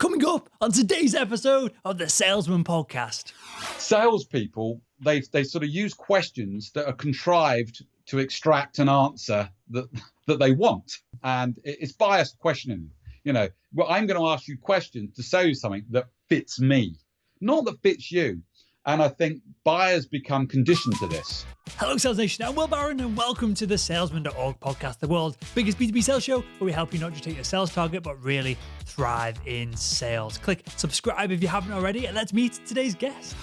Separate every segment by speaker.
Speaker 1: Coming up on today's episode of the Salesman podcast.
Speaker 2: Salespeople, they sort of use questions that are contrived to extract an answer that they want. And it's biased questioning. Well, I'm going to ask you questions to sell you something that fits me, not that fits you. And I think buyers become conditioned to this.
Speaker 1: Hello, Sales Nation. I'm Will Barron, and welcome to the Salesman.org podcast, the world's biggest B2B sales show, where we help you not just hit your sales target, but really thrive in sales. Click subscribe if you haven't already, and let's meet today's guest.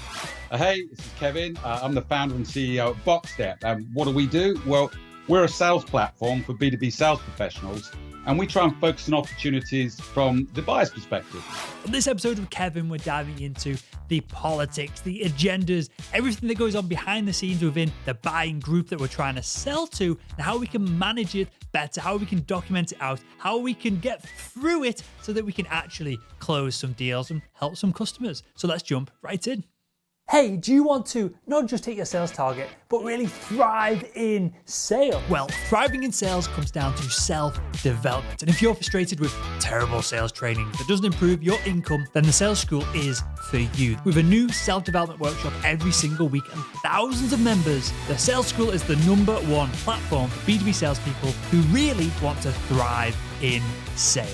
Speaker 2: Hey, this is Kevin. I'm the founder and CEO of Boxxstep. And what do? Well, we're a sales platform for B2B sales professionals, and we try and focus on opportunities from the buyer's perspective.
Speaker 1: On this episode of Kevin, we're diving into the politics, the agendas, everything that goes on behind the scenes within the buying group that we're trying to sell to, and how we can manage it better, how we can document it out, how we can get through it so that we can actually close some deals and help some customers. So let's jump right in. Hey, do you want to not just hit your sales target, but really thrive in sales? Well, thriving in sales comes down to self-development. And if you're frustrated with terrible sales training that doesn't improve your income, then the Sales School is for you. With a new self-development workshop every single week and thousands of members, the Sales School is the #1 platform for B2B salespeople who really want to thrive in sales.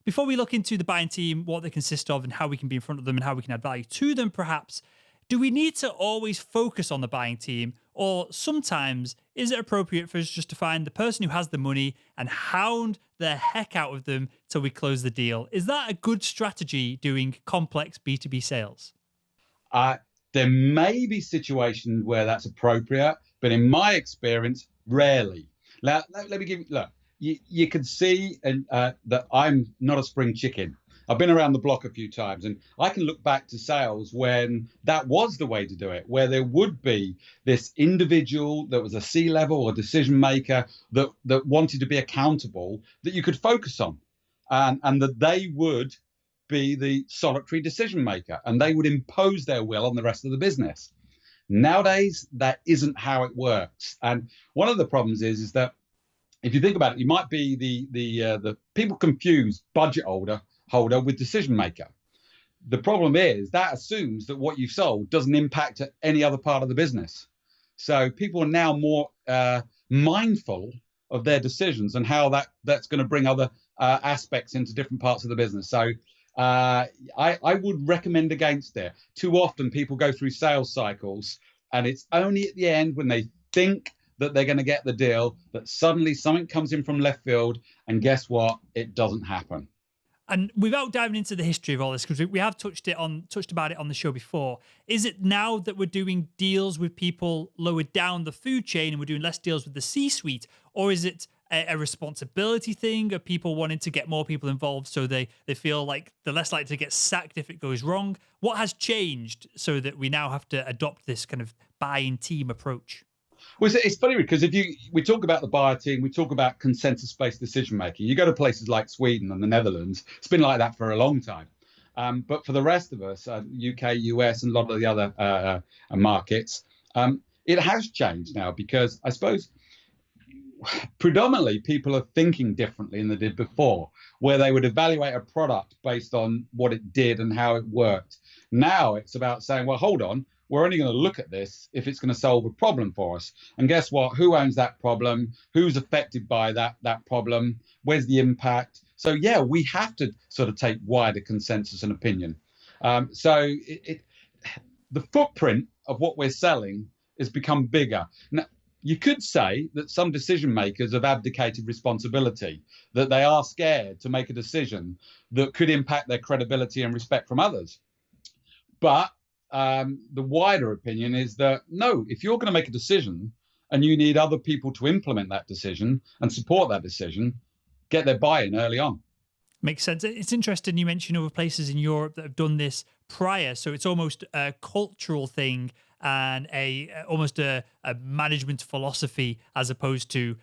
Speaker 1: Before we look into the buying team, what they consist of and how we can be in front of them and how we can add value to them, perhaps, do we need to always focus on the buying team, or sometimes is it appropriate for us just to find the person who has the money and hound the heck out of them till we close the deal? Is that a good strategy doing complex B2B sales?
Speaker 2: There may be situations where that's appropriate, but in my experience, rarely. Let me give you, look. You can see that I'm not a spring chicken. I've been around the block a few times, and I can look back to sales when that was the way to do it, where there would be this individual that was a C-level or decision maker that wanted to be accountable, that you could focus on, and that they would be the solitary decision maker, and they would impose their will on the rest of the business. Nowadays, that isn't how it works. And one of the problems is that if you think about it, you might be the people confuse budget holder with decision maker. The problem is that assumes that what you've sold doesn't impact any other part of the business. So people are now more mindful of their decisions and how that's going to bring other aspects into different parts of the business. So I would recommend against it. Too often people go through sales cycles, and it's only at the end when they think that they're going to get the deal that suddenly something comes in from left field, and guess what? It doesn't happen.
Speaker 1: And without diving into the history of all this, because we have touched about it on the show before, is it now that we're doing deals with people lower down the food chain and we're doing less deals with the C-suite, or is it a responsibility thing of people wanting to get more people involved so they feel like they're less likely to get sacked if it goes wrong? What has changed so that we now have to adopt this kind of buying team approach?
Speaker 2: Well, it's funny because we talk about the buyer team, we talk about consensus-based decision making. You go to places like Sweden and the Netherlands, it's been like that for a long time. But for the rest of us, UK, US, and a lot of the other markets, it has changed now because I suppose predominantly people are thinking differently than they did before, where they would evaluate a product based on what it did and how it worked. Now it's about saying, well, hold on. We're only going to look at this if it's going to solve a problem for us. And guess what? Who owns that problem? Who's affected by that problem? Where's the impact? So, yeah, we have to sort of take wider consensus and opinion. So the footprint of what we're selling has become bigger. Now, you could say that some decision makers have abdicated responsibility, that they are scared to make a decision that could impact their credibility and respect from others. But the wider opinion is that, no, if you're going to make a decision and you need other people to implement that decision and support that decision, get their buy-in early on.
Speaker 1: Makes sense. It's interesting you mentioned other places in Europe that have done this prior. So it's almost a cultural thing and almost a management philosophy, as opposed to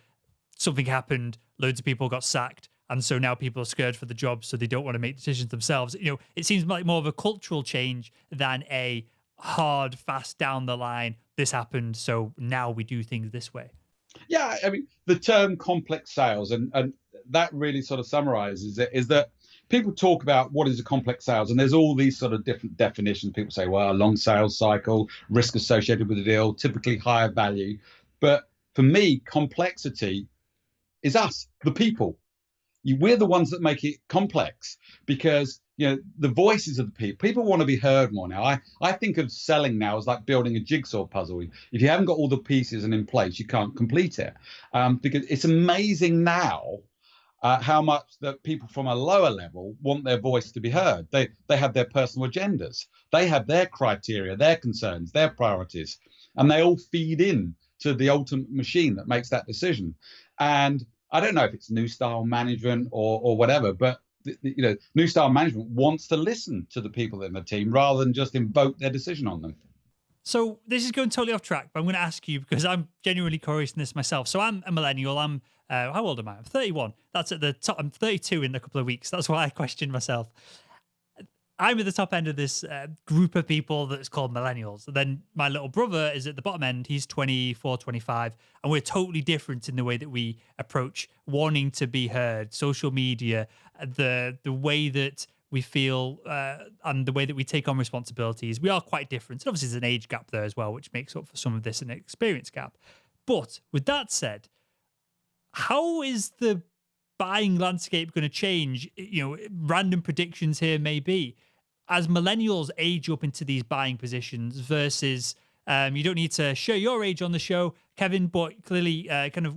Speaker 1: something happened, loads of people got sacked, and so now people are scared for the job, so they don't want to make decisions themselves. It seems like more of a cultural change than a hard, fast down the line, this happened, so now we do things this way.
Speaker 2: Yeah, I mean, the term complex sales, and that really sort of summarizes it, is that people talk about what is a complex sales, and there's all these sort of different definitions. People say, well, a long sales cycle, risk associated with the deal, typically higher value. But for me, complexity is us, the people. We're the ones that make it complex, because the voices of the people want to be heard more now. I think of selling now as like building a jigsaw puzzle. If you haven't got all the pieces and in place, you can't complete it, because it's amazing now how much that people from a lower level want their voice to be heard. They have their personal agendas, they have their criteria, their concerns, their priorities, and they all feed in to the ultimate machine that makes that decision. And I don't know if it's new style management or whatever, but new style management wants to listen to the people in the team rather than just invoke their decision on them.
Speaker 1: So this is going totally off track, but I'm going to ask you because I'm genuinely curious in this myself. So I'm a millennial. I'm how old am I? I'm 31. That's at the top. I'm 32 in a couple of weeks. That's why I questioned myself. I'm at the top end of this group of people that's called millennials. And then my little brother is at the bottom end. He's 24, 25. And we're totally different in the way that we approach wanting to be heard, social media, the way that we feel and the way that we take on responsibilities. We are quite different. And obviously there's an age gap there as well, which makes up for some of this, an experience gap. But with that said, how is the buying landscape going to change? Random predictions here may be, as millennials age up into these buying positions versus you don't need to share your age on the show, Kevin, but clearly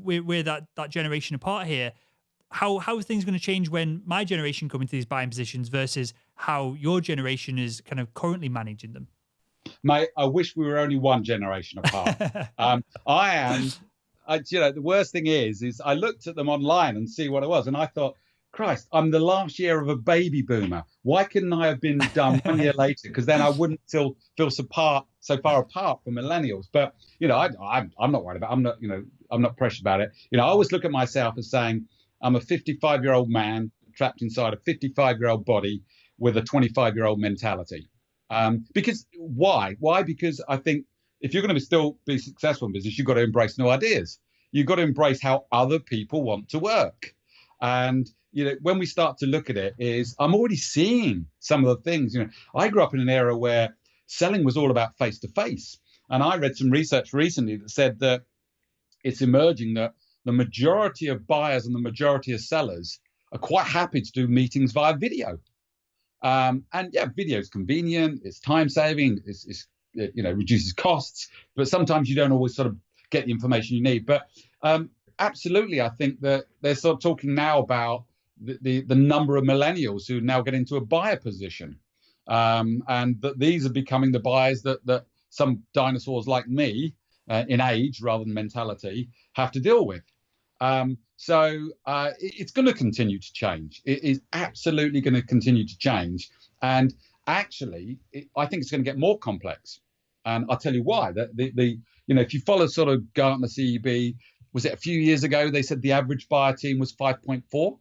Speaker 1: we're that generation apart here. How are things going to change when my generation come into these buying positions versus how your generation is kind of currently managing them?
Speaker 2: Mate, I wish we were only one generation apart. The worst thing is I looked at them online and see what it was, and I thought, Christ, I'm the last year of a baby boomer. Why couldn't I have been done 1 year later? Because then I wouldn't feel so far apart from millennials. But I'm not worried about it. I'm not pressured about it. I always look at myself as saying I'm a 55-year-old man trapped inside a 55-year-old body with a 25-year-old mentality. Because why? Why? Because I think if you're going to still be successful in business, you've got to embrace new ideas. You've got to embrace how other people want to work. And when we start to look at it, I'm already seeing some of the things. I grew up in an era where selling was all about face to face, and I read some research recently that said that it's emerging that the majority of buyers and the majority of sellers are quite happy to do meetings via video. And yeah, video is convenient, it's time saving, it's reduces costs, but sometimes you don't always sort of get the information you need. But absolutely, I think that they're sort of talking now about the number of millennials who now get into a buyer position, and that these are becoming the buyers that some dinosaurs like me, in age rather than mentality, have to deal with. So it's going to continue to change. It is absolutely going to continue to change, and actually, I think it's going to get more complex. And I'll tell you why. If you follow sort of Gartner CEB, was it a few years ago, they said the average buyer team was 5.4.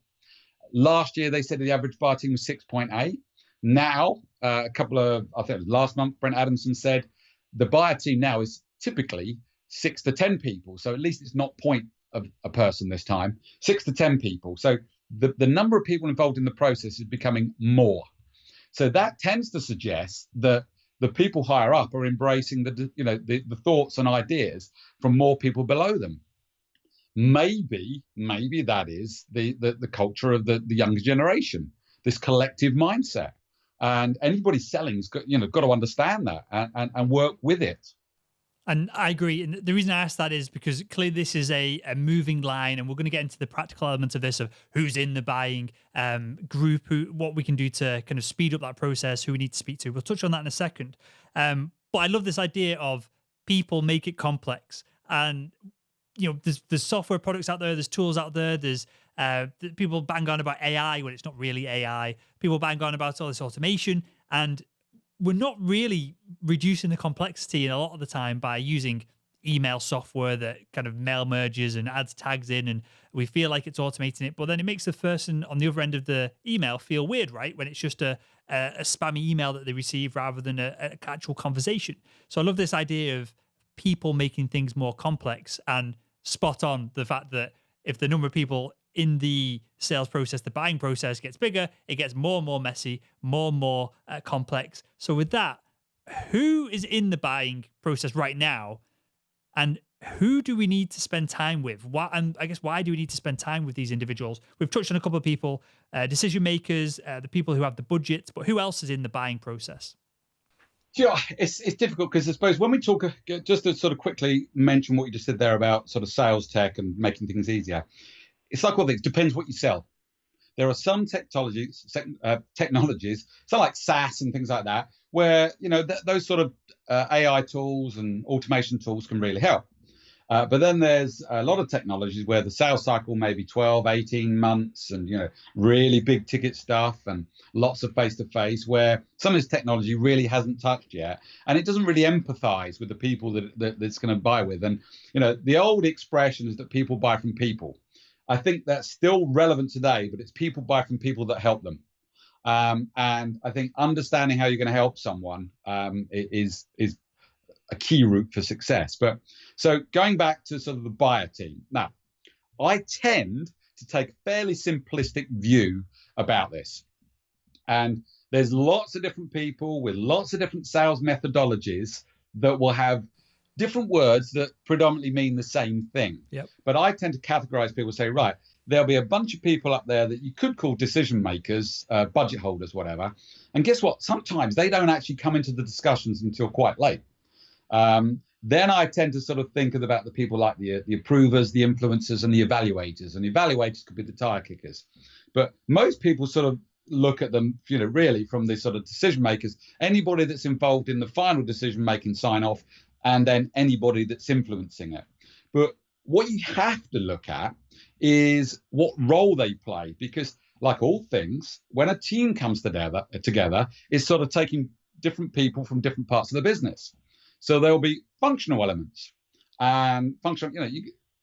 Speaker 2: Last year, they said the average buyer team was 6.8. Now, I think it was last month, Brent Adamson said the buyer team now is typically 6 to 10 people. So at least it's not point of a person this time, 6 to 10 people. So the number of people involved in the process is becoming more. So that tends to suggest that the people higher up are embracing the thoughts and ideas from more people below them. Maybe that is the culture of the younger generation, this collective mindset. And anybody selling's got to understand that and work with it.
Speaker 1: And I agree. And the reason I asked that is because clearly this is a moving line, and we're going to get into the practical elements of this, of who's in the buying group, what we can do to kind of speed up that process, who we need to speak to. We'll touch on that in a second. But I love this idea of people make it complex. And, there's software products out there, there's tools out there, there's people bang on about AI when it's not really AI. People bang on about all this automation, and we're not really reducing the complexity in a lot of the time by using email software that kind of mail merges and adds tags in, and we feel like it's automating it, but then it makes the person on the other end of the email feel weird, right? When it's just a spammy email that they receive rather than a actual conversation. So I love this idea of people making things more complex, and spot on the fact that if the number of people in the sales process, the buying process gets bigger, it gets more and more messy, more and more complex. So with that, who is in the buying process right now, and who do we need to spend time with? Why, and I guess why do we need to spend time with these individuals? We've touched on a couple of people, decision makers, the people who have the budget, but who else is in the buying process?
Speaker 2: Yeah, it's difficult because I suppose when we talk, just to sort of quickly mention what you just said there about sort of sales tech and making things easier, it's like all things, depends what you sell. There are some technologies, so like SaaS and things like that, where those sort of AI tools and automation tools can really help. But then there's a lot of technologies where the sales cycle may be 12, 18 months and, really big ticket stuff and lots of face-to-face, where some of this technology really hasn't touched yet. And it doesn't really empathize with the people that it's going to buy with. And, the old expression is that people buy from people. I think that's still relevant today, but it's people buy from people that help them. And I think understanding how you're going to help someone is a key route for success. But so going back to sort of the buyer team. Now, I tend to take a fairly simplistic view about this. And there's lots of different people with lots of different sales methodologies that will have different words that predominantly mean the same thing.
Speaker 1: Yep.
Speaker 2: But I tend to categorize people, say, right, there'll be a bunch of people up there that you could call decision makers, budget holders, whatever. And guess what? Sometimes they don't actually come into the discussions until quite late. Then I tend to sort of think about the people like the approvers, the influencers, and the evaluators. And the evaluators could be the tire kickers. But most people sort of look at them, really from the sort of decision makers, anybody that's involved in the final decision making sign off, and then anybody that's influencing it. But what you have to look at is what role they play, because like all things, when a team comes together, it's sort of taking different people from different parts of the business. So there'll be functional elements and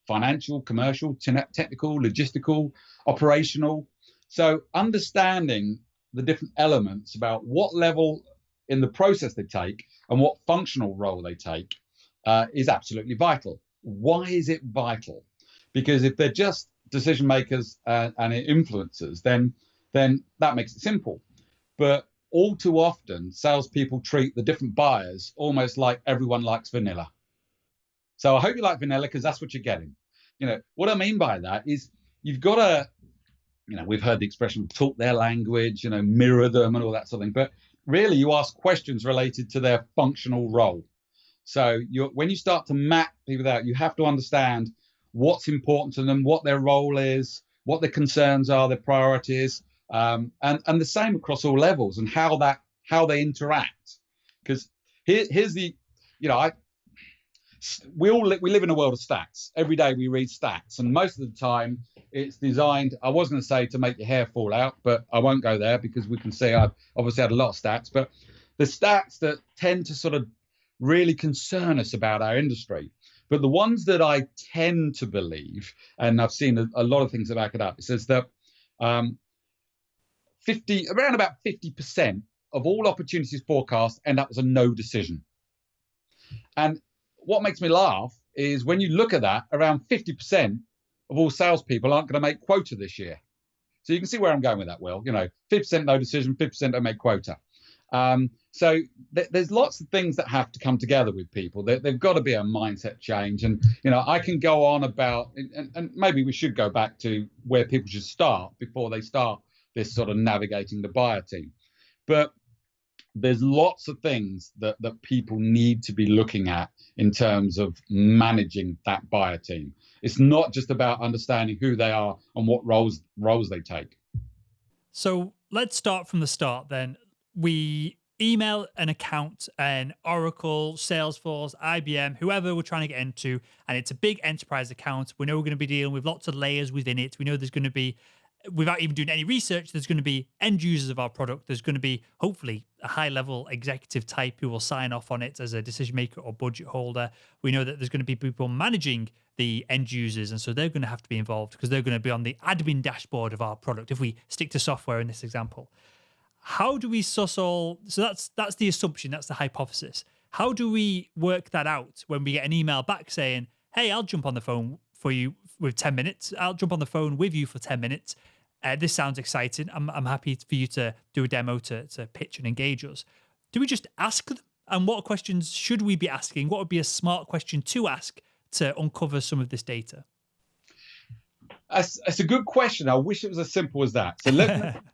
Speaker 2: financial, commercial, technical, logistical, operational. So understanding the different elements about what level in the process they take and what functional role they take is absolutely vital. Why is it vital? Because if they're just decision makers and influencers, then that makes it simple. But all too often, salespeople treat the different buyers almost like everyone likes vanilla. So I hope you like vanilla, because that's what you're getting. What I mean by that is you've got to, we've heard the expression talk their language, mirror them and all that sort of thing. But really, you ask questions related to their functional role. So when you start to map people out, you have to understand what's important to them, what their role is, what their concerns are, their priorities, and the same across all levels, and how they interact. Because here's the, we live in a world of stats. Every day we read stats, and most of the time it's designed, I was going to say to make your hair fall out, but I won't go there because we can see I've obviously had a lot of stats. But the stats that tend to sort of really concern us about our industry, but the ones that I tend to believe, and I've seen a lot of things that back it up, it says that around about 50% of all opportunities forecast end up as a no decision. And what makes me laugh is when you look at that, around 50% of all salespeople aren't going to make quota this year. So you can see where I'm going with that, Will. 50% no decision, 50% don't make quota. So there's lots of things that have to come together with people. They've got to be a mindset change. And, I can go on about, and maybe we should go back to where people should start before they start this sort of navigating the buyer team. But there's lots of things that people need to be looking at in terms of managing that buyer team. It's not just about understanding who they are and what roles they take.
Speaker 1: So let's start from the start then. We email an account, an Oracle, Salesforce, IBM, whoever we're trying to get into, and it's a big enterprise account. We know we're going to be dealing with lots of layers within it. We know there's going to be, without even doing any research, there's going to be end users of our product. There's going to be, hopefully, a high-level executive type who will sign off on it as a decision maker or budget holder. We know that there's going to be people managing the end users, and so they're going to have to be involved because they're going to be on the admin dashboard of our product, if we stick to software in this example. How do we suss all? So that's the assumption, that's the hypothesis. How do we work that out when we get an email back saying, hey, I'll jump on the phone for you with 10 minutes. I'll jump on the phone with you for 10 minutes. This sounds exciting. I'm happy for you to do a demo to pitch and engage us. Do we just ask them? And what questions should we be asking? What would be a smart question to ask to uncover some of this data?
Speaker 2: That's a good question. I wish it was as simple as that. So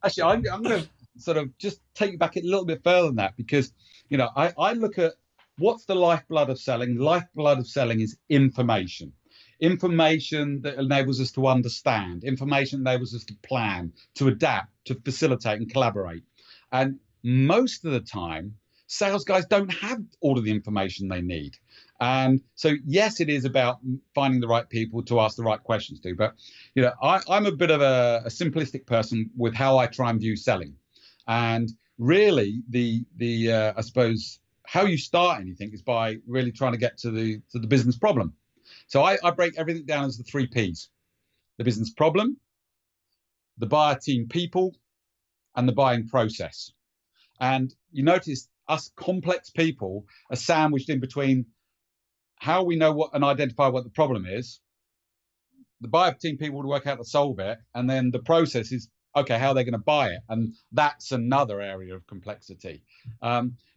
Speaker 2: actually, I'm going to sort of just take you back a little bit further than that, because, I look at what's the lifeblood of selling. The lifeblood of selling is information. Information that enables us to understand, information that enables us to plan, to adapt, to facilitate and collaborate. And most of the time, sales guys don't have all of the information they need. And so, yes, it is about finding the right people to ask the right questions to. But, I'm a bit of a simplistic person with how I try and view selling. And really, I suppose, how you start anything is by really trying to get to the business problem. So I break everything down as the 3 Ps: the business problem, the buyer team people, and the buying process. And you notice us complex people are sandwiched in between how we know what and identify what the problem is, the buyer team people to work out to solve it, and then the process is, okay, how are they going to buy it? And that's another area of complexity.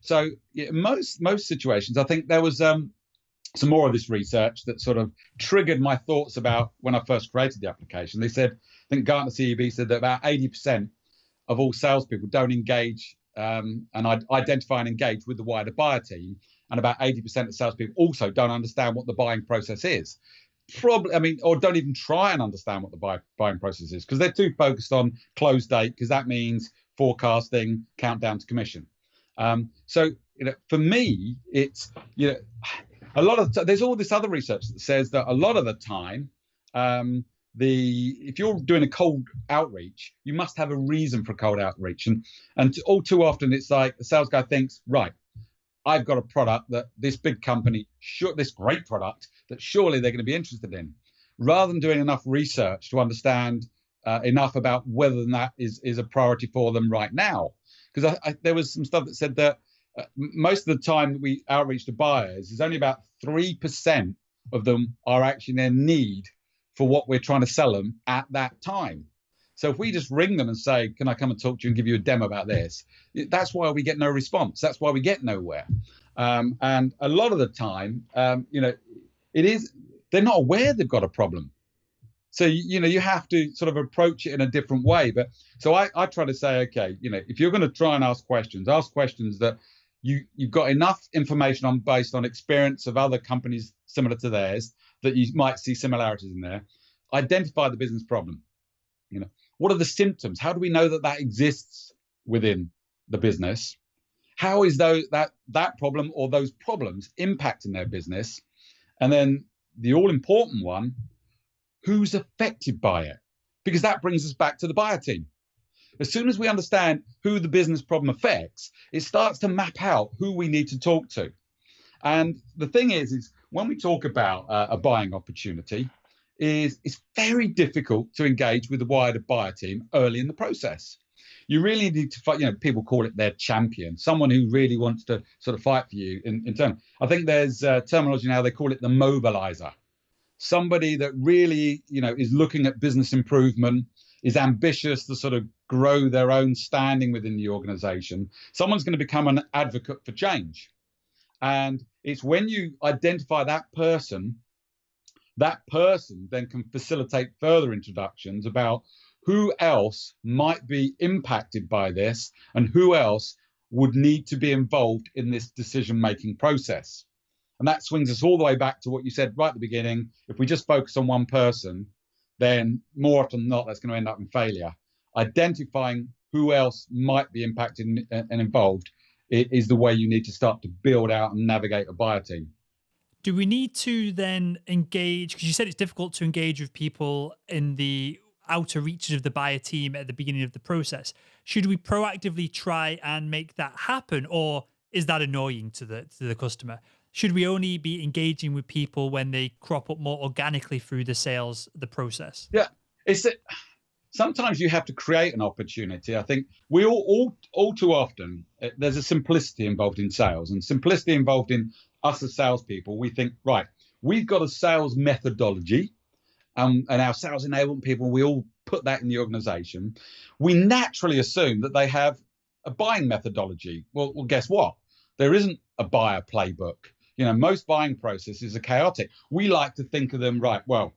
Speaker 2: So most situations, I think there was some more of this research that sort of triggered my thoughts about when I first created the application. They said, I think Gartner CEB said that about 80% of all salespeople don't engage and identify and engage with the wider buyer team. And about 80% of salespeople also don't understand what the buying process is. Or don't even try and understand what the buying process is, because they're too focused on close date, because that means forecasting, countdown to commission. So, for me, it's, a lot of there's all this other research that says that a lot of the time, if you're doing a cold outreach, you must have a reason for cold outreach, and all too often it's like the sales guy thinks, right, I've got a product that this big company, this great product that surely they're going to be interested in, rather than doing enough research to understand enough about whether that is a priority for them right now. Because there was some stuff that said that most of the time that we outreach to buyers is only about 3% of them are actually in need for what we're trying to sell them at that time. So if we just ring them and say, can I come and talk to you and give you a demo about this? That's why we get no response. That's why we get nowhere. And a lot of the time, they're not aware they've got a problem. So, you have to sort of approach it in a different way. But so I try to say, okay, if you're going to try and ask questions that you've got enough information on based on experience of other companies similar to theirs, that you might see similarities in there. Identify the business problem. What are the symptoms? How do we know that exists within the business? How is that problem or those problems impacting their business? And then the all-important one, who's affected by it? Because that brings us back to the buyer team. As soon as we understand who the business problem affects, it starts to map out who we need to talk to. And the thing is when we talk about a buying opportunity, it's very difficult to engage with the wider buyer team early in the process. You really need to fight, people call it their champion, someone who really wants to sort of fight for you in turn. I think there's terminology now, they call it the mobilizer. Somebody that really, is looking at business improvement, is ambitious to sort of grow their own standing within the organization. Someone's going to become an advocate for change. And it's when you identify that person then can facilitate further introductions about who else might be impacted by this and who else would need to be involved in this decision-making process. And that swings us all the way back to what you said right at the beginning. If we just focus on one person, then more often than not, that's going to end up in failure. Identifying who else might be impacted and involved is the way you need to start to build out and navigate a buyer team.
Speaker 1: Do we need to then engage, because you said it's difficult to engage with people in the outer reaches of the buyer team at the beginning of the process. Should we proactively try and make that happen, or is that annoying to the customer? Should we only be engaging with people when they crop up more organically through the process?
Speaker 2: Yeah, sometimes you have to create an opportunity. I think we all too often, there's a simplicity involved in sales, and simplicity involved in us as salespeople. We think, right, we've got a sales methodology. and our sales enablement people, we all put that in the organization, we naturally assume that they have a buying methodology. Well, guess what? There isn't a buyer playbook. Most buying processes are chaotic. We like to think of them, right, well,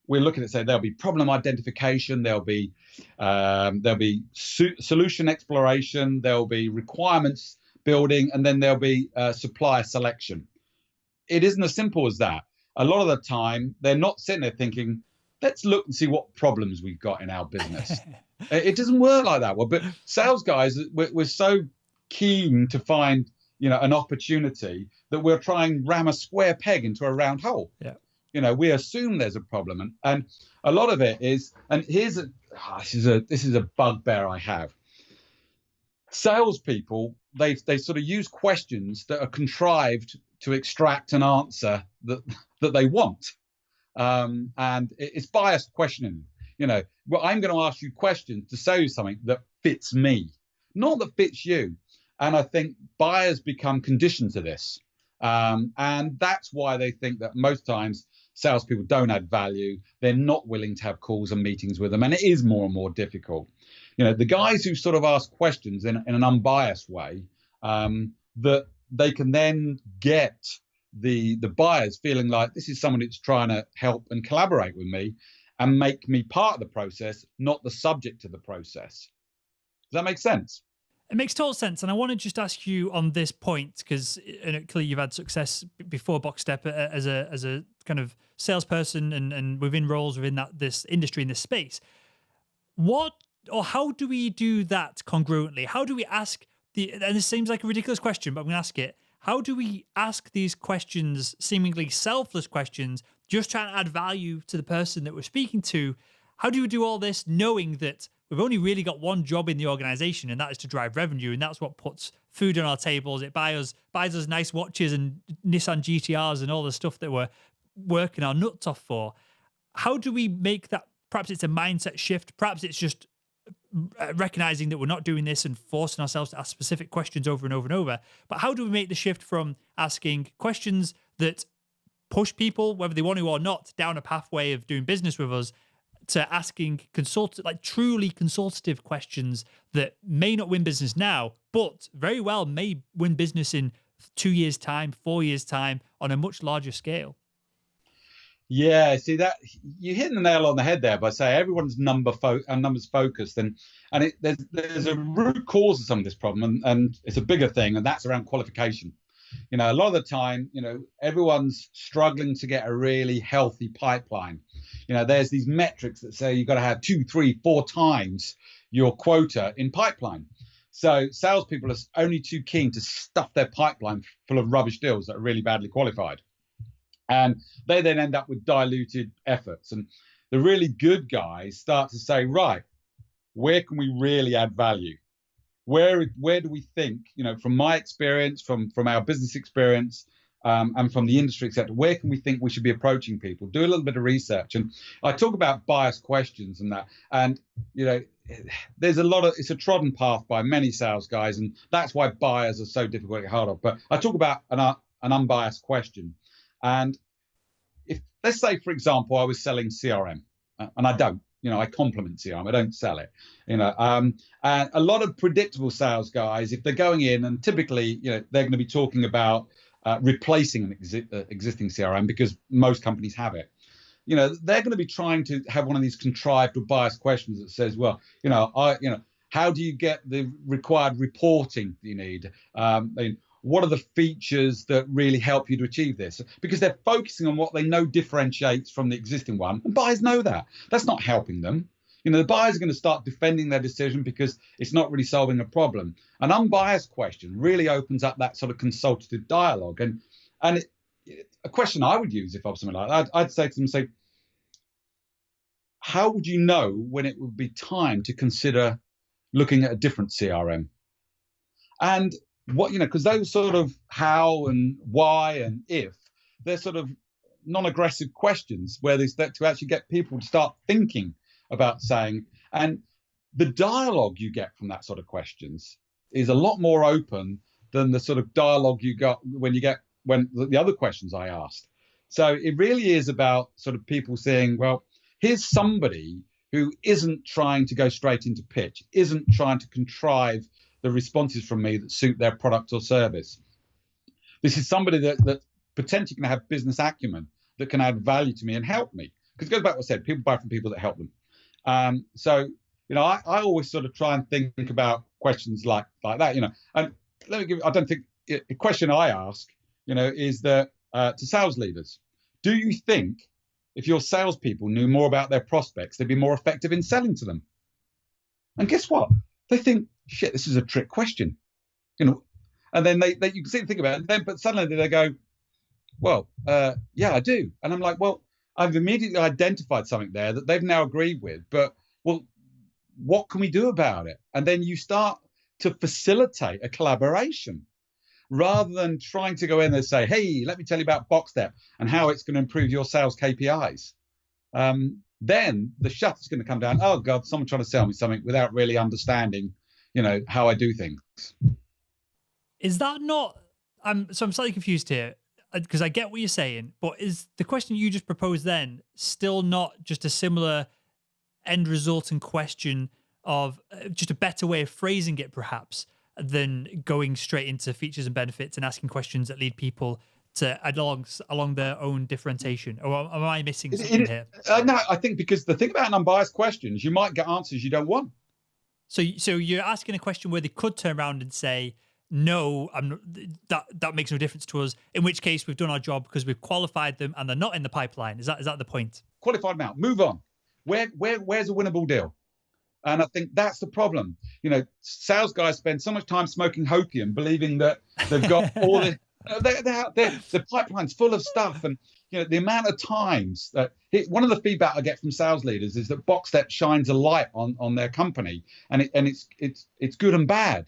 Speaker 2: we're looking at, say, there'll be problem identification, there'll be solution exploration, there'll be requirements building, and then there'll be supplier selection. It isn't as simple as that. A lot of the time, they're not sitting there thinking, let's look and see what problems we've got in our business. It doesn't work like that. Well, but sales guys, we're so keen to find, an opportunity that we'll try and ram a square peg into a round hole.
Speaker 1: Yeah.
Speaker 2: We assume there's a problem, and a lot of it is. And this is a bugbear I have. Salespeople, they sort of use questions that are contrived to extract an answer that they want, and it's biased questioning. Well, I'm going to ask you questions to sell you something that fits me, not that fits you. And I think buyers become conditioned to this. And that's why they think that most times salespeople don't add value. They're not willing to have calls and meetings with them. And it is more and more difficult. The guys who sort of ask questions in an unbiased way, that they can then get the buyers feeling like this is someone who's trying to help and collaborate with me and make me part of the process, not the subject of the process. Does that make sense?
Speaker 1: It makes total sense. And I want to just ask you on this point, because clearly you've had success before Boxxstep as a kind of salesperson and within roles within this industry, in this space. How do we do that congruently? How do we ask and this seems like a ridiculous question, but I'm going to ask it. How do we ask these questions, seemingly selfless questions, just trying to add value to the person that we're speaking to? How do we do all this knowing that we've only really got one job in the organization, and that is to drive revenue, and that's what puts food on our tables. It buys us nice watches and Nissan GTRs and all the stuff that we're working our nuts off for. How do we make that? Perhaps it's a mindset shift. Perhaps it's just recognizing that we're not doing this and forcing ourselves to ask specific questions over and over and over. But how do we make the shift from asking questions that push people, whether they want to or not, down a pathway of doing business with us, to asking truly consultative questions that may not win business now, but very well may win business in 2 years' time, 4 years' time, on a much larger scale?
Speaker 2: Yeah, see that you hit the nail on the head there by saying everyone's numbers focused, and there's a root cause of some of this problem, and it's a bigger thing, and that's around qualification. A lot of the time, everyone's struggling to get a really healthy pipeline. There's these metrics that say you've got to have 2, 3, 4 times your quota in pipeline. So salespeople are only too keen to stuff their pipeline full of rubbish deals that are really badly qualified. And they then end up with diluted efforts. And the really good guys start to say, right, where can we really add value? Where do we think, from my experience, from our business experience, and from the industry, etc., where can we think we should be approaching people? Do a little bit of research. And I talk about biased questions and that. And, there's it's a trodden path by many sales guys. And that's why buyers are so difficult to get hold of. But I talk about an unbiased question. And if, let's say, for example, I was selling CRM, and I don't. I complement CRM. I don't sell it. And a lot of predictable sales guys, if they're going in, and typically, they're going to be talking about replacing an existing CRM because most companies have it. They're going to be trying to have one of these contrived or biased questions that says, well, how do you get the required reporting you need? What are the features that really help you to achieve this? Because they're focusing on what they know differentiates from the existing one. And buyers know that. That's not helping them. The buyers are going to start defending their decision because it's not really solving a problem. An unbiased question really opens up that sort of consultative dialogue. And a question I would use if I was something like that, I'd say to them, how would you know when it would be time to consider looking at a different CRM? And because those sort of how and why and if, they're sort of non-aggressive questions where they start to actually get people to start thinking about saying, and the dialogue you get from that sort of questions is a lot more open than the sort of dialogue you got when the other questions I asked. So it really is about sort of people saying, well, here's somebody who isn't trying to go straight into pitch, isn't trying to contrive the responses from me that suit their product or service. This is somebody that potentially can have business acumen, that can add value to me and help me. Because it goes back to what I said, people buy from people that help them. So, I always sort of try and think about questions like that, And I don't think a question I ask, is that to sales leaders, do you think if your salespeople knew more about their prospects, they'd be more effective in selling to them? And guess what? They think, shit, this is a trick question, And then they you can see them think about it, but suddenly they go, well, yeah, I do. And I'm like, well, I've immediately identified something there that they've now agreed with, but well, what can we do about it? And then you start to facilitate a collaboration rather than trying to go in and say, hey, let me tell you about Boxxstep and how it's going to improve your sales KPIs. Then the shutter's going to come down. Oh God, someone trying to sell me something without really understanding, how I do things.
Speaker 1: Is that not? I'm slightly confused here because I get what you're saying, but is the question you just proposed then still not just a similar end result and question of just a better way of phrasing it, perhaps, than going straight into features and benefits and asking questions that lead people to along their own differentiation? Or am I missing something here?
Speaker 2: No, I think because the thing about an unbiased question is you might get answers you don't want.
Speaker 1: So you're asking a question where they could turn around and say, no, that makes no difference to us, in which case we've done our job because we've qualified them and they're not in the pipeline. Is that the point?
Speaker 2: Qualified them out. Move on. Where's a winnable deal? And I think that's the problem. Sales guys spend so much time smoking hopium, believing that they've got all the the pipeline's full of stuff. And the amount of times that one of the feedback I get from sales leaders is that Boxxstep shines a light on their company, and it's good and bad.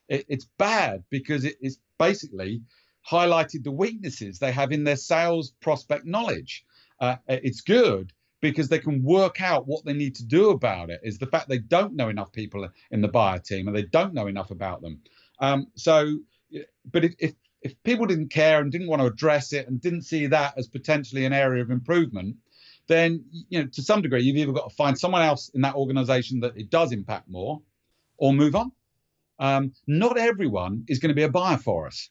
Speaker 2: It's bad because it's basically highlighted the weaknesses they have in their sales prospect knowledge. It's good because they can work out what they need to do about it, is the fact they don't know enough people in the buyer team and they don't know enough about them. But if people didn't care and didn't want to address it and didn't see that as potentially an area of improvement, then, to some degree, you've either got to find someone else in that organization that it does impact more or move on. Not everyone is going to be a buyer for us.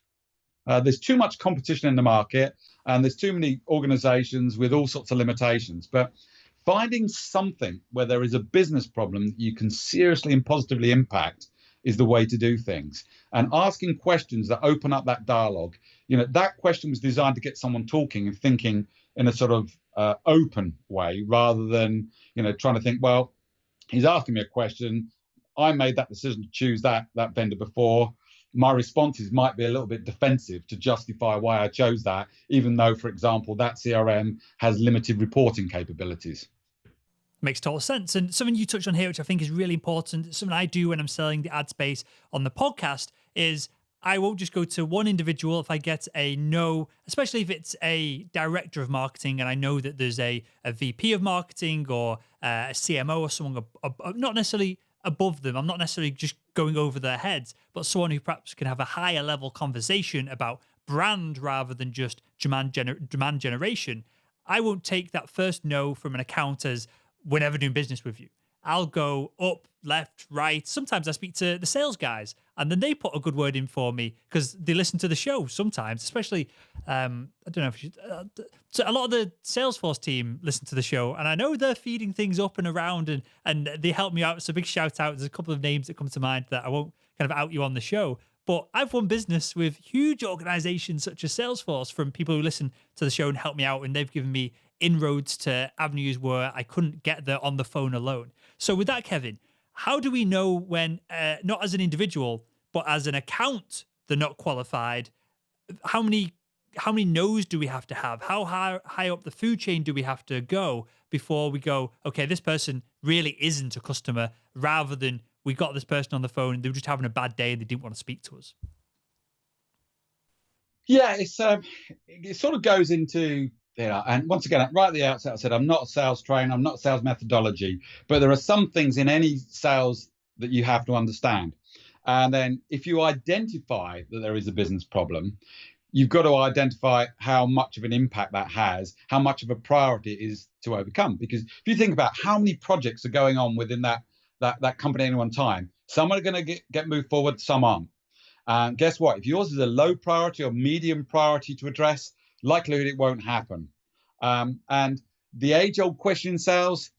Speaker 2: There's too much competition in the market and there's too many organizations with all sorts of limitations. But finding something where there is a business problem that you can seriously and positively impact is the way to do things. And asking questions that open up that dialogue, that question was designed to get someone talking and thinking in a sort of open way, rather than, trying to think, well, he's asking me a question. I made that decision to choose that vendor before. My responses might be a little bit defensive to justify why I chose that, even though, for example, that CRM has limited reporting capabilities.
Speaker 1: Makes total sense. And something you touched on here, which I think is really important, something I do when I'm selling the ad space on the podcast, is I won't just go to one individual if I get a no, especially if it's a director of marketing and I know that there's a VP of marketing or a CMO or someone not necessarily above them. I'm not necessarily just going over their heads, but someone who perhaps can have a higher level conversation about brand rather than just demand generation. I won't take that first no from an account as we're never doing business with you. I'll go up, left, right. Sometimes I speak to the sales guys and then they put a good word in for me because they listen to the show sometimes, especially, I don't know if so a lot of the Salesforce team listen to the show and I know they're feeding things up and around and they help me out. So big shout out. There's a couple of names that come to mind that I won't kind of out you on the show, but I've won business with huge organizations such as Salesforce from people who listen to the show and help me out. And they've given me inroads to avenues where I couldn't get there on the phone alone. So with that, Kevin, how do we know when, not as an individual, but as an account, they're not qualified? How many no's do we have to have? How high up the food chain do we have to go before we go, okay, this person really isn't a customer, rather than we got this person on the phone and they were just having a bad day and they didn't want to speak to us?
Speaker 2: Yeah, it sort of goes into, and once again, right at the outset, I said, I'm not a sales trainer, I'm not a sales methodology, but there are some things in any sales that you have to understand. And then if you identify that there is a business problem, you've got to identify how much of an impact that has, how much of a priority it is to overcome. Because if you think about how many projects are going on within that company at any one time, some are going to get moved forward, some aren't. And guess what? If yours is a low priority or medium priority to address, likelihood it won't happen. And the age-old question in sales,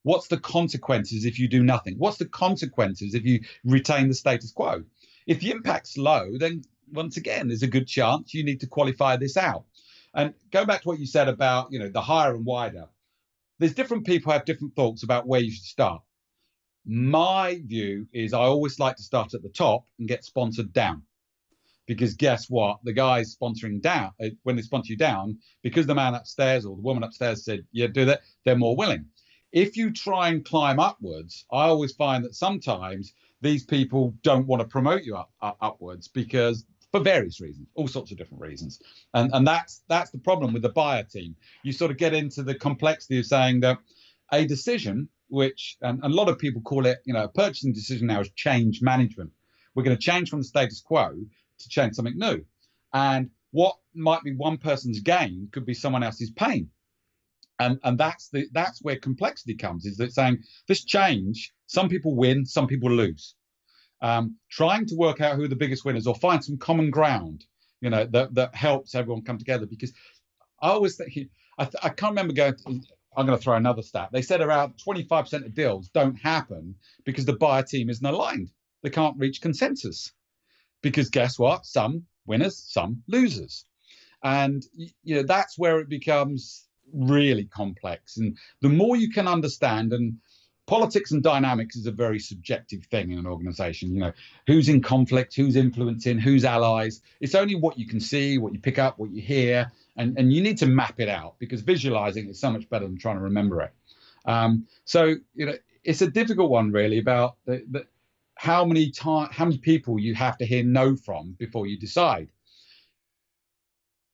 Speaker 2: what's the consequences if you do nothing? What's the consequences if you retain the status quo? If the impact's low, then once again, there's a good chance you need to qualify this out. And going back to what you said about, the higher and wider, there's different people have different thoughts about where you should start. My view is I always like to start at the top and get sponsored down. Because guess what? The guys sponsoring down, when they sponsor you down, because the man upstairs or the woman upstairs said, yeah, do that, they're more willing. If you try and climb upwards, I always find that sometimes these people don't want to promote you upwards because for various reasons, all sorts of different reasons. And that's the problem with the buyer team. You sort of get into the complexity of saying that a decision, which, and a lot of people call it, a purchasing decision now is change management. We're going to change from the status quo to change something new. And what might be one person's gain could be someone else's pain. And that's where complexity comes, is that saying this change, some people win, some people lose. Trying to work out who are the biggest winners or find some common ground, that helps everyone come together. Because I always think, I can't remember I'm going to throw another stat. They said around 25% of deals don't happen because the buyer team isn't aligned. They can't reach consensus. Because guess what? Some winners, some losers. And, that's where it becomes really complex. And the more you can understand, and politics and dynamics is a very subjective thing in an organization, who's in conflict, who's influencing, who's allies. It's only what you can see, what you pick up, what you hear, and you need to map it out, because visualizing is so much better than trying to remember it. So, it's a difficult one really about how many people you have to hear no from before you decide.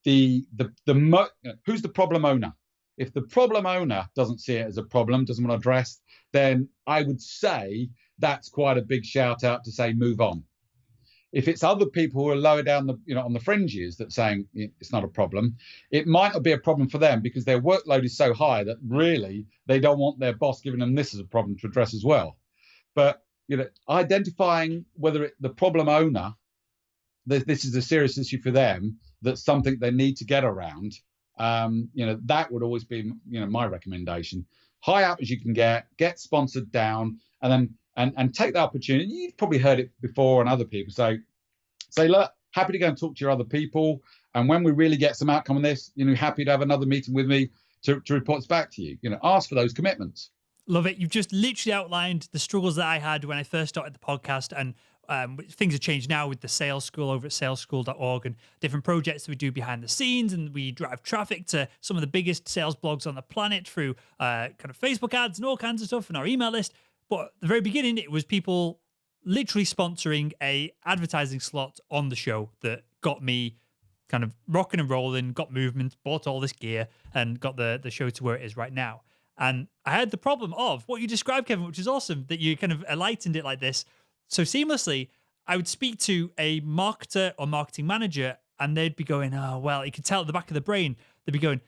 Speaker 2: Who's the problem owner? If the problem owner doesn't see it as a problem, doesn't want to address, then I would say that's quite a big shout out to say move on. If it's other people who are lower down on the fringes that saying it's not a problem, it might not be a problem for them because their workload is so high that really they don't want their boss giving them this as a problem to address as well. But identifying whether the problem owner, this is a serious issue for them, that's something they need to get around. That would always be, my recommendation. High up as you can get sponsored down, and then and take the opportunity. You've probably heard it before, and other people say, look, happy to go and talk to your other people, and when we really get some outcome on this, happy to have another meeting with me to report back to you. Ask for those commitments.
Speaker 1: Love it. You've just literally outlined the struggles that I had when I first started the podcast, and things have changed now with the sales school over at saleschool.org and different projects that we do behind the scenes, and we drive traffic to some of the biggest sales blogs on the planet through kind of Facebook ads and all kinds of stuff in our email list. But at the very beginning, it was people literally sponsoring a advertising slot on the show that got me kind of rocking and rolling, got movement, bought all this gear, and got the show to where it is right now. And I had the problem of what you described, Kevin, which is awesome, that you kind of enlightened it like this so seamlessly. I would speak to a marketer or marketing manager, and they'd be going, oh, well, you could tell at the back of the brain, they'd be going,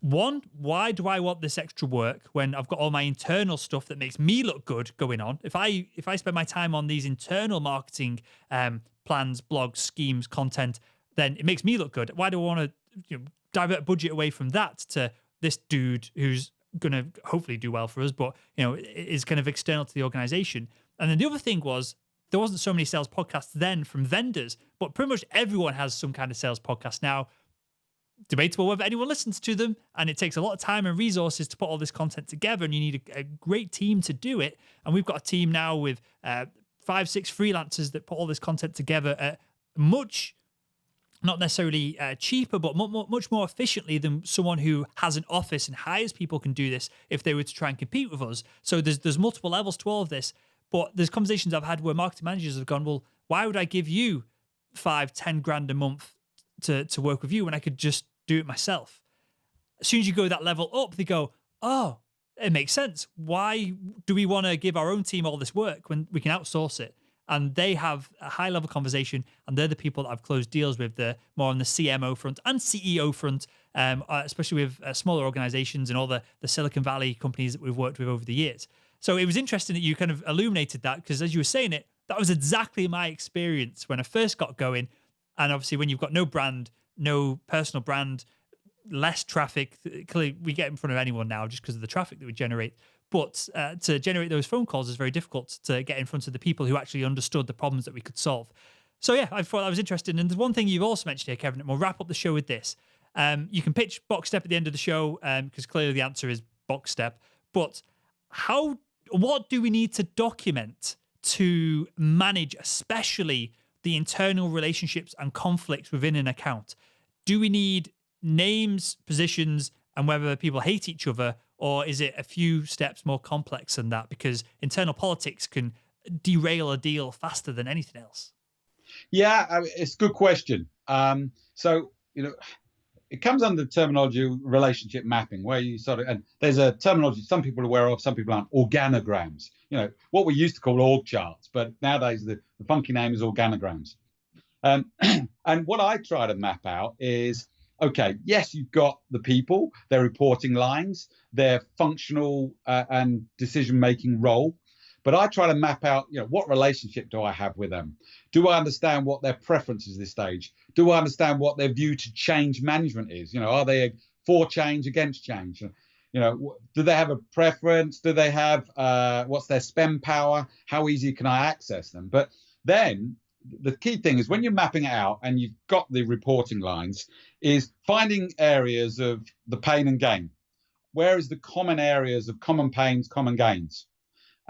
Speaker 1: one, why do I want this extra work when I've got all my internal stuff that makes me look good going on? If I spend my time on these internal marketing plans, blogs, schemes, content, then it makes me look good. Why do I want to divert budget away from that to this dude who's going to hopefully do well for us, but is kind of external to the organization? And then the other thing was, there wasn't so many sales podcasts then from vendors, but pretty much everyone has some kind of sales podcast now. Debatable whether anyone listens to them, and it takes a lot of time and resources to put all this content together, and you need a great team to do it. And we've got a team now with 5-6 freelancers that put all this content together at much, not necessarily cheaper, but much more efficiently than someone who has an office and hires people can do this if they were to try and compete with us. So there's multiple levels to all of this. But there's conversations I've had where marketing managers have gone, well, why would I give you 5-10 grand a month to work with you when I could just do it myself? As soon as you go that level up, they go, oh, it makes sense. Why do we want to give our own team all this work when we can outsource it? and they have a high level conversation, and they're the people that I've closed deals with. They're more on the CMO front and CEO front, especially with smaller organizations and all the Silicon Valley companies that we've worked with over the years. So it was interesting that you kind of illuminated that, because as you were saying it, that was exactly my experience when I first got going. And obviously when you've got no brand, no personal brand, less traffic, clearly we get in front of anyone now just because of the traffic that we generate. But to generate those phone calls is very difficult to get in front of the people who actually understood the problems that we could solve. So yeah, I thought that was interesting. And there's one thing you've also mentioned here, Kevin, and we'll wrap up the show with this. You can pitch Boxxstep at the end of the show, because clearly the answer is Boxxstep. But what do we need to document to manage, especially the internal relationships and conflicts within an account? Do we need names, positions, and whether people hate each other, or is it a few steps more complex than that? Because internal politics can derail a deal faster than anything else.
Speaker 2: Yeah, I mean, it's a good question. So, it comes under the terminology relationship mapping, where you sort of, and there's a terminology some people are aware of, some people aren't, organograms. What we used to call org charts, but nowadays the funky name is organograms. And what I try to map out is, okay, yes, you've got the people, their reporting lines, their functional and decision-making role. But I try to map out, what relationship do I have with them? Do I understand what their preferences at this stage? Do I understand what their view to change management is? Are they for change, against change? Do they have a preference? Do they have, what's their spend power? How easy can I access them? But then the key thing is when you're mapping it out and you've got the reporting lines, is finding areas of the pain and gain. Where is the common areas of common pains, common gains?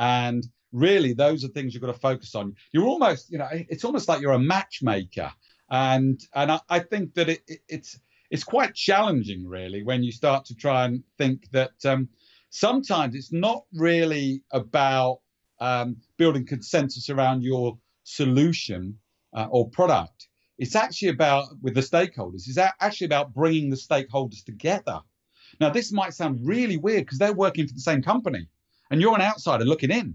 Speaker 2: And really, those are things you've got to focus on. You're almost, it's almost like you're a matchmaker. And I think that it's quite challenging, really, when you start to try and think that sometimes it's not really about building consensus around your solution or product. It's actually about, with the stakeholders, it's actually about bringing the stakeholders together. Now, this might sound really weird because they're working for the same company and you're an outsider looking in,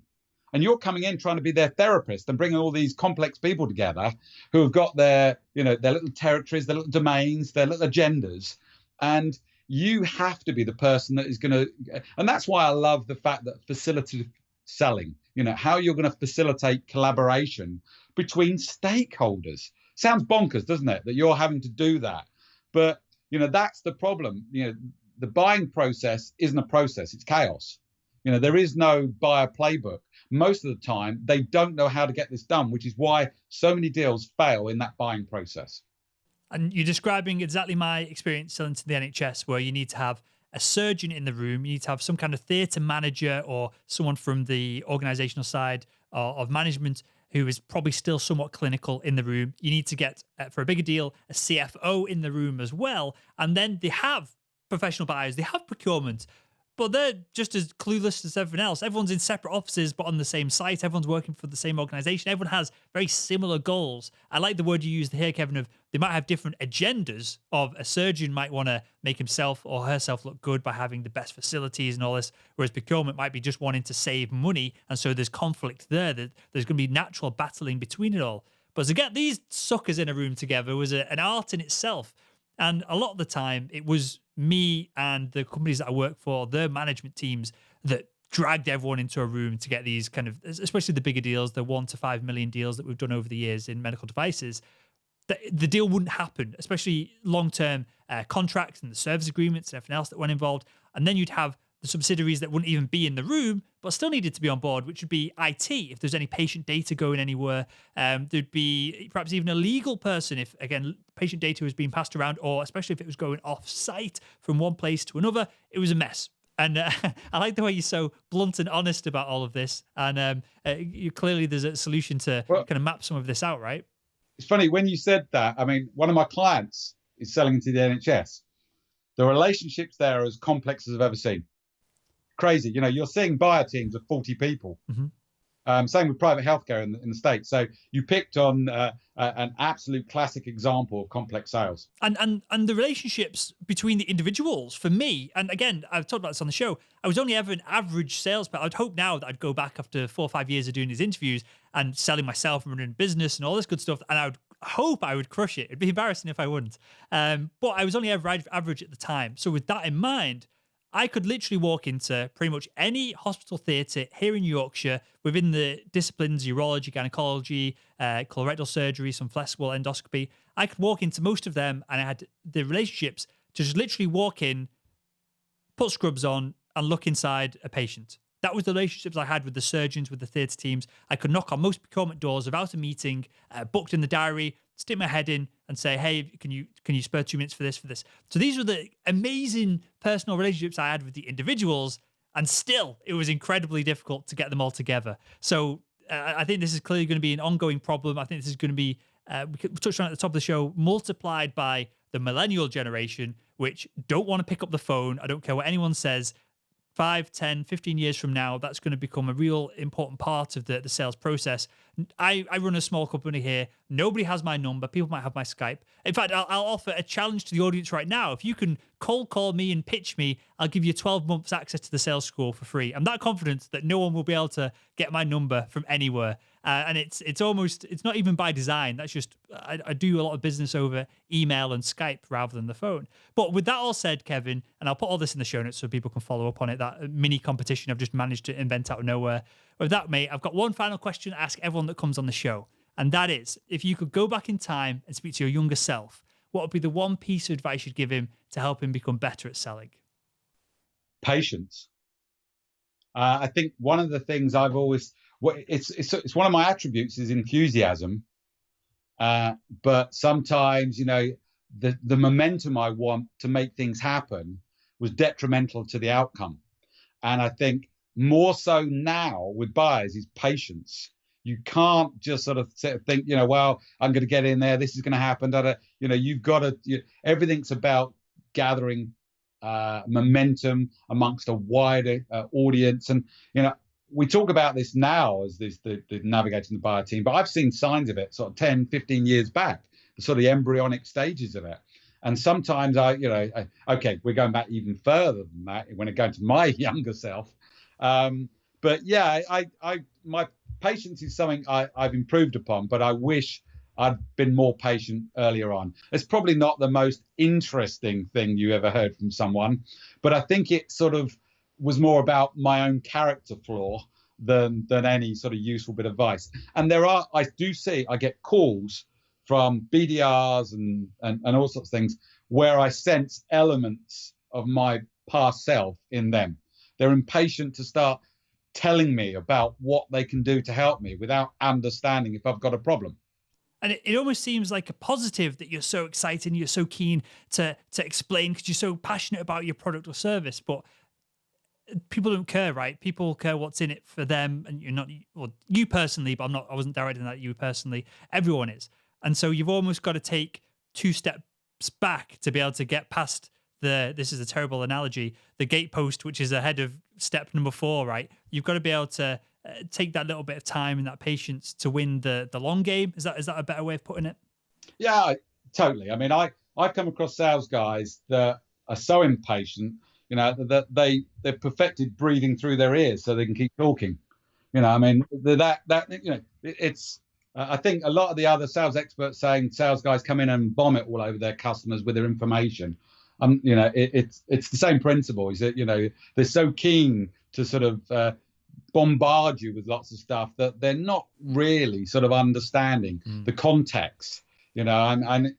Speaker 2: and you're coming in trying to be their therapist and bringing all these complex people together who have got their little territories, their little domains, their little agendas. And you have to be the person that is going to, and that's why I love the fact that facilitative selling, how you're going to facilitate collaboration between stakeholders. Sounds bonkers, doesn't it? That you're having to do that. But, that's the problem. The buying process isn't a process, it's chaos. There is no buyer playbook. Most of the time, they don't know how to get this done, which is why so many deals fail in that buying process.
Speaker 1: And you're describing exactly my experience selling to the NHS, where you need to have a surgeon in the room, you need to have some kind of theatre manager or someone from the organizational side of management who is probably still somewhat clinical in the room. You need to get, for a bigger deal, a CFO in the room as well. And then they have professional buyers, they have procurement, but they're just as clueless as everyone else. Everyone's in separate offices, but on the same site. Everyone's working for the same organization. Everyone has very similar goals. I like the word you used here, Kevin, of they might have different agendas. Of a surgeon might want to make himself or herself look good by having the best facilities and all this, whereas procurement might be just wanting to save money. And so there's conflict there. There's going to be natural battling between it all. But to get these suckers in a room together was an art in itself. And a lot of the time, it was me and the companies that I work for, their management teams, that dragged everyone into a room to get these kind of, especially the bigger deals, the 1 to 5 million deals that we've done over the years in medical devices. The deal wouldn't happen, especially long-term contracts and the service agreements and everything else that went involved. And then you'd have the subsidiaries that wouldn't even be in the room, but still needed to be on board, which would be IT. If there's any patient data going anywhere, there'd be perhaps even a legal person if, again, patient data was being passed around, or especially if it was going off-site from one place to another, it was a mess. And I like the way you're so blunt and honest about all of this. And clearly there's a solution to kind of map some of this out, right?
Speaker 2: It's funny, when you said that, I mean, one of my clients is selling into the NHS. The relationships there are as complex as I've ever seen. Crazy. You're seeing buyer teams of 40 people. Mm-hmm. Same with private healthcare in the States. So you picked on an absolute classic example of complex sales.
Speaker 1: And the relationships between the individuals for me, and again, I've talked about this on the show, I was only ever an average salesperson. I'd hope now that I'd go back after 4 or 5 years of doing these interviews and selling myself and running a business and all this good stuff, and I would hope I would crush it. It'd be embarrassing if I wouldn't. But I was only ever average at the time. So with that in mind, I could literally walk into pretty much any hospital theatre here in Yorkshire within the disciplines urology, gynecology, colorectal surgery, some flexible endoscopy. I could walk into most of them, and I had the relationships to just literally walk in, put scrubs on, and look inside a patient. That was the relationships I had with the surgeons, with the theatre teams. I could knock on most procurement doors without a meeting, booked in the diary, stick my head in and say, hey, can you spare 2 minutes for this? So these were the amazing personal relationships I had with the individuals, and still it was incredibly difficult to get them all together. So I think this is clearly going to be an ongoing problem. I think this is going to be, we touched on it at the top of the show, multiplied by the millennial generation, which don't want to pick up the phone. I don't care what anyone says. 5, 10, 15 years from now, that's going to become a real important part of the sales process. I run a small company here. Nobody has my number. People might have my Skype. In fact, I'll offer a challenge to the audience right now. If you can cold call me and pitch me, I'll give you 12 months access to the sales school for free. I'm that confident that no one will be able to get my number from anywhere. And it's not even by design. That's just, I do a lot of business over email and Skype rather than the phone. But with that all said, Kevin, and I'll put all this in the show notes so people can follow up on it, that mini competition I've just managed to invent out of nowhere. With that, mate, I've got one final question to ask everyone that comes on the show. And that is, if you could go back in time and speak to your younger self, what would be the one piece of advice you'd give him to help him become better at selling?
Speaker 2: Patience. I think one of the things I've always, it's one of my attributes is enthusiasm. But sometimes, the momentum I want to make things happen was detrimental to the outcome. And I think more so now with buyers is patience. You can't just sort of think, well, I'm going to get in there. This is going to happen. You've got to, everything's about gathering momentum amongst a wider audience. And, we talk about this now as the navigating the buyer team, but I've seen signs of it sort of 10, 15 years back, the sort of embryonic stages of it. And sometimes okay, we're going back even further than that when it goes to my younger self. But yeah, my patience is something I've improved upon, but I wish I'd been more patient earlier on. It's probably not the most interesting thing you ever heard from someone, but I think it sort of was more about my own character flaw than any sort of useful bit of advice. And I get calls from BDRs and all sorts of things where I sense elements of my past self in them. They're impatient to start telling me about what they can do to help me without understanding if I've got a problem.
Speaker 1: And it almost seems like a positive that you're so excited and you're so keen to explain because you're so passionate about your product or service. But people don't care, right? People care what's in it for them, and you're not, well, you personally, but I wasn't directing that at you personally. Everyone is. And so you've almost got to take 2 steps back to be able to get past this is a terrible analogy, the gatepost, which is ahead of step number 4, right? You've got to be able to take that little bit of time and that patience to win the long game. Is that a better way of putting it?
Speaker 2: Yeah, totally. I mean, I've come across sales guys that are so impatient, that they've perfected breathing through their ears so they can keep talking. I mean, it's. I think a lot of the other sales experts saying sales guys come in and vomit all over their customers with their information. It's the same principle. Is that they're so keen to sort of bombard you with lots of stuff that they're not really sort of understanding the context. And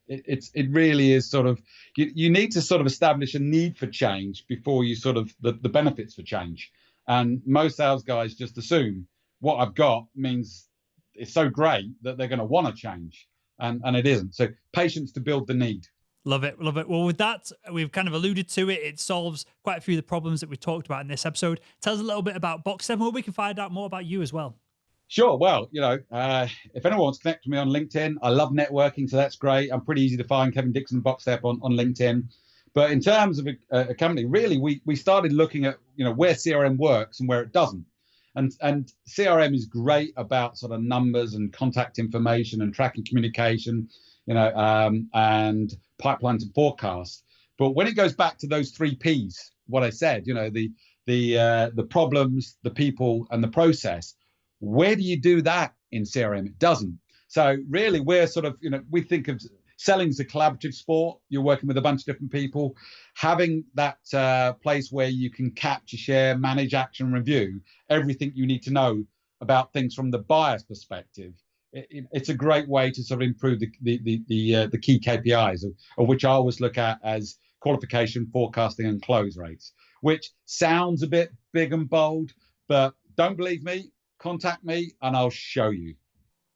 Speaker 2: it really is sort of you need to sort of establish a need for change before you sort of the benefits for change. And most sales guys just assume what I've got means it's so great that they're going to want to change, and it isn't. So patience to build the need.
Speaker 1: Love it. Well, with that, we've kind of alluded to it. It solves quite a few of the problems that we've talked about in this episode. Tell us a little bit about Boxxstep, where we can find out more about you as well.
Speaker 2: Sure. Well, if anyone wants to connect with me on LinkedIn, I love networking, so that's great. I'm pretty easy to find, Kevin Dixon Boxxstep on LinkedIn. But in terms of a company, really, we started looking at where CRM works and where it doesn't. And CRM is great about sort of numbers and contact information and tracking communication, and pipelines and forecasts. But when it goes back to those 3 Ps, what I said, the problems, the people, and the process, where do you do that in CRM? It doesn't. So really, we're sort of, we think of selling as a collaborative sport. You're working with a bunch of different people. Having that place where you can capture, share, manage, action, review everything you need to know about things from the buyer's perspective. It's a great way to sort of improve the key KPIs, of which I always look at as qualification, forecasting, and close rates, which sounds a bit big and bold, but don't believe me, contact me and I'll show you.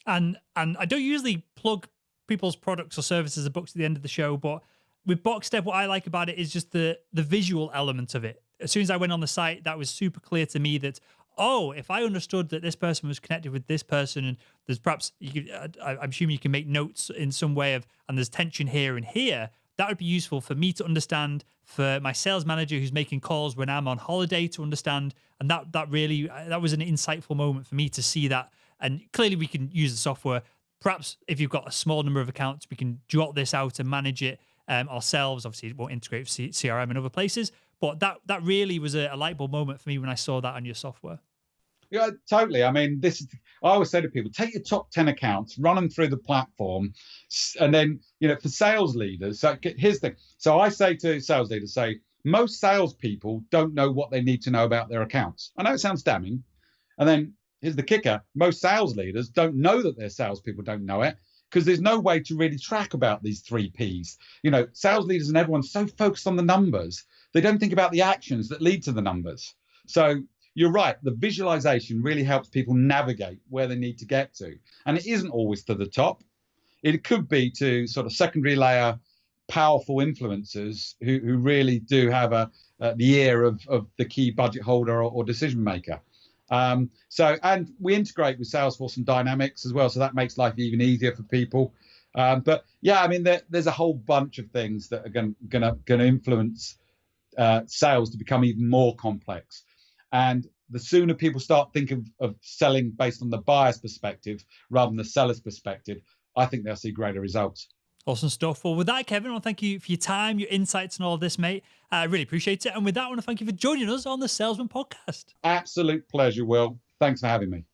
Speaker 1: And I don't usually plug people's products or services or books at the end of the show, but with Boxxstep, what I like about it is just the visual element of it. As soon as I went on the site, that was super clear to me that, if I understood that this person was connected with this person, and there's perhaps, I'm assuming you can make notes in some way and there's tension here and here, that would be useful for me to understand, for my sales manager who's making calls when I'm on holiday to understand. And that was an insightful moment for me to see that. And clearly we can use the software. Perhaps if you've got a small number of accounts, we can jot this out and manage it ourselves. Obviously, it won't integrate with CRM and other places, but that really was a light bulb moment for me when I saw that on your software.
Speaker 2: Yeah, totally. I mean, I always say to people, take your top 10 accounts, run them through the platform, and then, for sales leaders, so here's the thing. So I say to sales leaders, most salespeople don't know what they need to know about their accounts. I know it sounds damning. And then here's the kicker. Most sales leaders don't know that their salespeople don't know it, because there's no way to really track about these 3 Ps. Sales leaders and everyone's so focused on the numbers, they don't think about the actions that lead to the numbers. So you're right. The visualization really helps people navigate where they need to get to. And it isn't always to the top. It could be to sort of secondary layer, powerful influencers who really do have the ear of the key budget holder or decision maker. And we integrate with Salesforce and Dynamics as well, so that makes life even easier for people. But yeah, I mean, there's a whole bunch of things that are going to influence sales to become even more complex. And the sooner people start thinking of selling based on the buyer's perspective rather than the seller's perspective, I think they'll see greater results.
Speaker 1: Awesome stuff. Well, with that, Kevin, I want to thank you for your time, your insights, and all of this, mate. I really appreciate it. And with that, I want to thank you for joining us on the Salesman podcast.
Speaker 2: Absolute pleasure, Will. Thanks for having me.